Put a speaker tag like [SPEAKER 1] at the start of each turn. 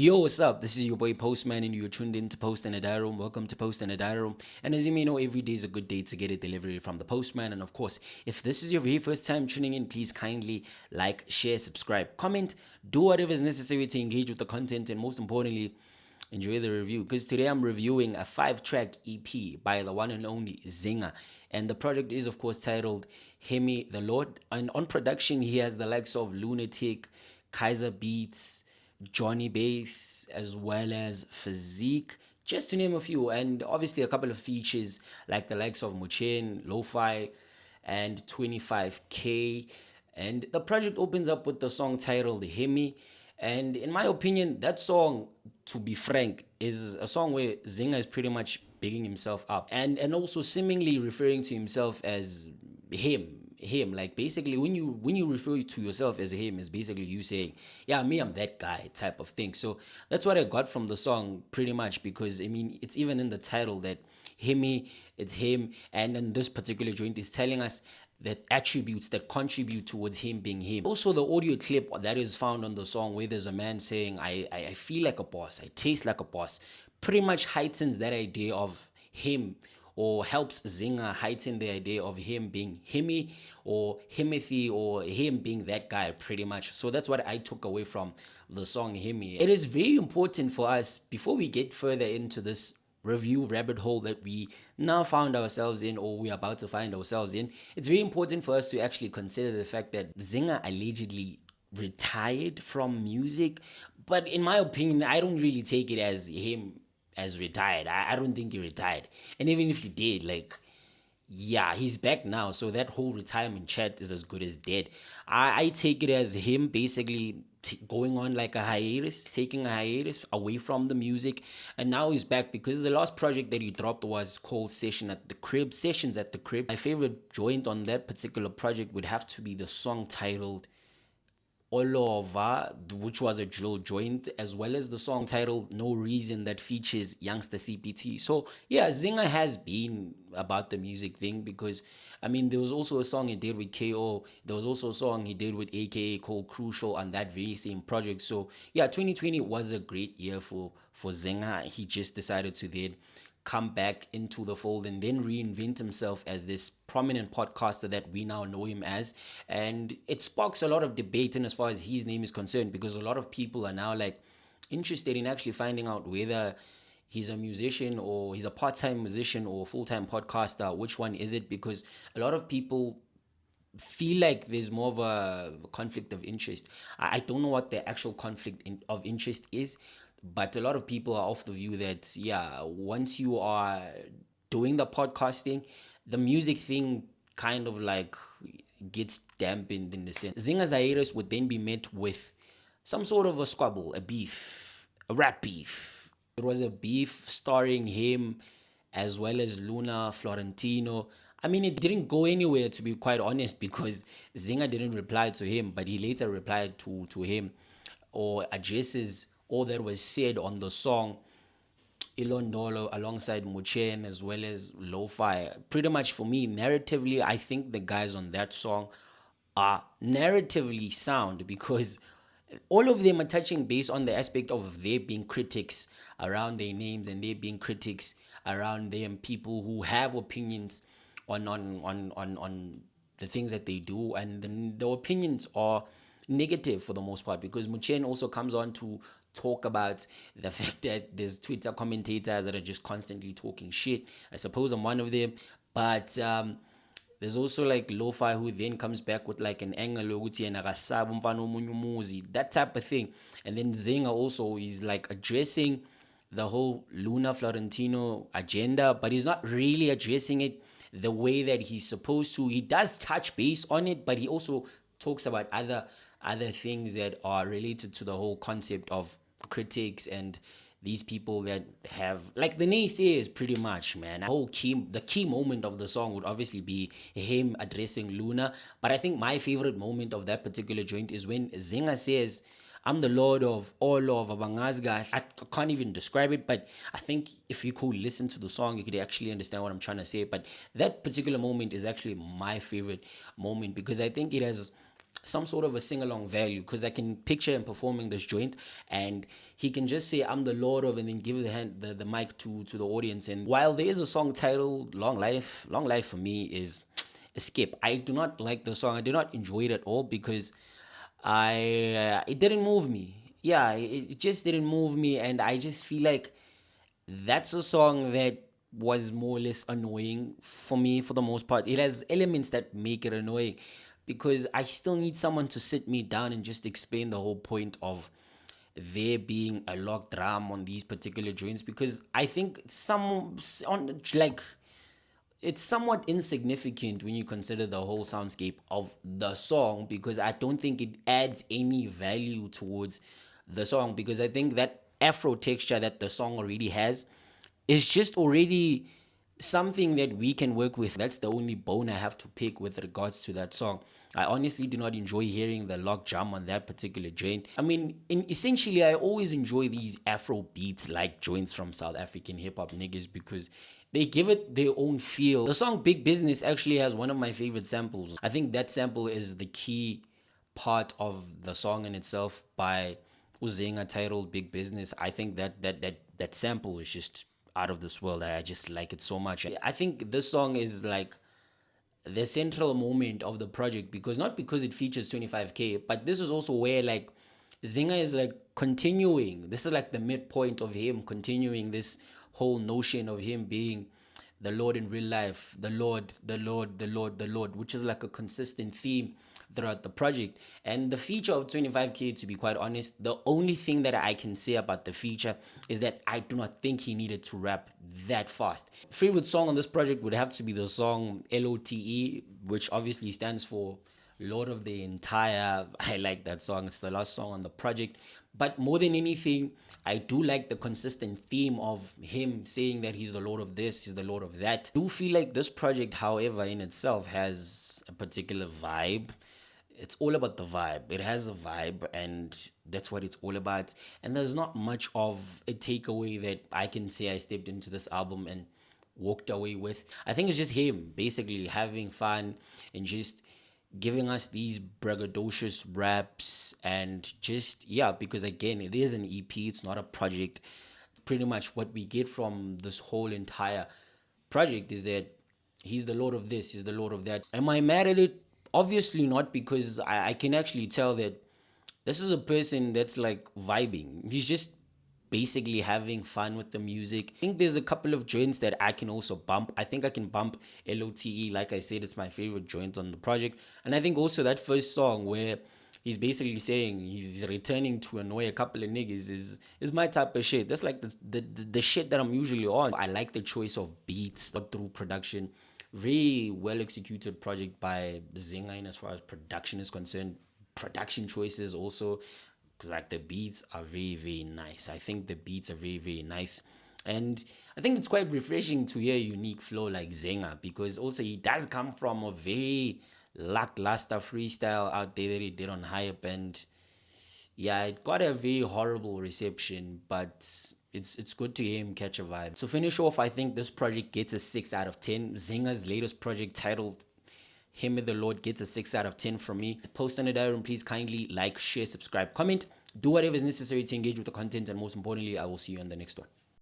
[SPEAKER 1] Yo, what's up? This is your boy Postman, and you're tuned in to Post in a Diary Room. Welcome to Post in a Diary Room. And as you may know, every day is a good day to get a delivery from the Postman. And of course, if this is your very first time tuning in, please kindly like, share, subscribe, comment, do whatever is necessary to engage with the content, and most importantly, enjoy the review. Because today I'm reviewing a 5-track EP by the one and only Zingah. And the project is, of course, titled Himmy The Lawd. And on production, he has the likes of Lunatic, Kaiser Beats, Johnny Bass, as well as Physique, just to name a few. And obviously, a couple of features like the likes of Muchen, Lo-Fi, and 25K. And the project opens up with the song titled Himmy. And in my opinion, that song, to be frank, is a song where Zingah is pretty much bigging himself up and also seemingly referring to himself as him, like basically when you refer to yourself as him, is basically you saying, yeah, me, I'm that guy type of thing. So that's what I got from the song pretty much, because I mean, it's even in the title that Himmy, it's him. And then this particular joint is telling us that attributes that contribute towards him being him. Also, the audio clip that is found on the song where there's a man saying, I feel like a boss, I taste like a boss, pretty much heightens that idea of him, or helps Zingah heighten the idea of him being Himmy or Himothy, or him being that guy pretty much. So that's what I took away from the song Himmy. It is very important for us, before we get further into this review rabbit hole that we now found ourselves in, or we're about to find ourselves in, it's very important for us to actually consider the fact that Zingah allegedly retired from music. But in my opinion, I don't really take it as him as retired. I don't think he retired. And even if he did, like, yeah, he's back now. So that whole retirement chat is as good as dead. I take it as him basically going on like a hiatus, taking a hiatus away from the music. And now he's back because the last project that he dropped was called Sessions at the Crib. My favorite joint on that particular project would have to be the song titled all over, which was a drill joint, as well as the song titled No Reason that features Youngster CPT. So yeah, Zingah has been about the music thing, because I mean, there was also a song he did with KO. There was also a song he did with AKA called Crucial on that very same project. So yeah, 2020 was a great year for Zingah. He just decided to then come back into the fold and then reinvent himself as this prominent podcaster that we now know him as. And it sparks a lot of debate in as far as his name is concerned, because a lot of people are now like interested in actually finding out whether he's a musician or he's a part-time musician or full-time podcaster. Which one is it? Because a lot of people feel like there's more of a conflict of interest. I don't know what the actual of interest is, but a lot of people are of the view that, yeah, once you are doing the podcasting, the music thing kind of like gets dampened in the sense. Zingah's hiatus would then be met with some sort of a squabble, a beef, a rap beef. It was a beef starring him as well as Luna Florentino. I mean, it didn't go anywhere, to be quite honest, because Zingah didn't reply to him, but he later replied to him, or addresses all that was said on the song Ilondolo alongside Muchen as well as Lo-Fi. Pretty much for me, narratively, I think the guys on that song are narratively sound, because all of them are touching base on the aspect of there being critics around their names, and there being critics around them, people who have opinions on the things that they do, and the opinions are negative for the most part, because Muchen also comes on to talk about the fact that there's Twitter commentators that are just constantly talking shit. I suppose I'm one of them, but there's also like Lo-Fi, who then comes back with like an angle ukuthi yena akasaba umfana womunye umuzi, that type of thing. And then Zingah also is like addressing the whole Luna Florentino agenda, but he's not really addressing it the way that he's supposed to. He does touch base on it, but he also talks about other things that are related to the whole concept of critics and these people that have like the naysayers pretty much, man. The key moment of the song would obviously be him addressing Luna, but I think my favorite moment of that particular joint is when Zingah says, I'm the Lord of all of Abangazga. I can't even describe it, but I think if you could listen to the song, you could actually understand what I'm trying to say. But that particular moment is actually my favorite moment, because I think it has some sort of a sing-along value, because I can picture him performing this joint and he can just say I'm the Lord of, and then give the mic to the audience. And while there is a song titled Long Life for me is a skip. I do not like the song. I did not enjoy it at all because it didn't move me. Yeah, it just didn't move me, and I just feel like that's a song that was more or less annoying for me for the most part. It has elements that make it annoying because I still need someone to sit me down and just explain the whole point of there being a lock drum on these particular joints, because I think some on like it's somewhat insignificant when you consider the whole soundscape of the song, because I don't think it adds any value towards the song, because I think that afro texture that the song already has is just already something that we can work with. That's the only bone I have to pick with regards to that song. I honestly do not enjoy hearing the lock drum on that particular joint. I mean, essentially, I always enjoy these Afro beats like joints from South African hip hop niggas because they give it their own feel. The song Big Business actually has one of my favorite samples. I think that sample is the key part of the song in itself by Zingah, titled Big Business. I think that sample is just out of this world. I just like it so much. I think this song is like the central moment of the project, because not because it features 25K, but this is also where like Zingah is like continuing. This is like the midpoint of him continuing this whole notion of him being the Lord in real life, the Lord, the Lord, the Lord, the Lord, which is like a consistent theme throughout the project. And the feature of 25K, to be quite honest, the only thing that I can say about the feature is that I do not think he needed to rap that fast. Favorite song on this project would have to be the song LOTE, which obviously stands for Lord of the Entire. I like that song. It's the last song on the project. But more than anything, I do like the consistent theme of him saying that he's the Lord of this, he's the Lord of that. I do feel like this project, however, in itself has a particular vibe. It's all about the vibe. It has a vibe, and that's what it's all about. And there's not much of a takeaway that I can say I stepped into this album and walked away with. I think it's just him basically having fun and just giving us these braggadocious raps, and just, yeah, because again, it is an EP, it's not a project. Pretty much what we get from this whole entire project is that he's the Lord of this, he's the Lord of that. Am I mad at it? Obviously not, because I can actually tell that this is a person that's like vibing. He's just basically having fun with the music. I think there's a couple of joints that I can also bump. I think I can bump LOTE. Like I said, it's my favorite joint on the project. And I think also that first song where he's basically saying he's returning to annoy a couple of niggas is my type of shit. That's like the shit that I'm usually on. I like the choice of beats, through production. Very well executed project by Zingah in as far as production is concerned. Production choices also, because like the beats are very very nice. I think the beats are very very nice, and I think it's quite refreshing to hear a unique flow like Zingah, because also he does come from a very lackluster freestyle out there that he did on Hype, and yeah, it got a very horrible reception, but it's good to hear him catch a vibe. To finish off, I think this project gets a 6 out of 10. Zingah's latest project titled Himmy The Lawd gets a 6 out of 10 from me. Post on the diary room, please kindly like, share, subscribe, comment, do whatever is necessary to engage with the content, and most importantly, I will see you on the next one.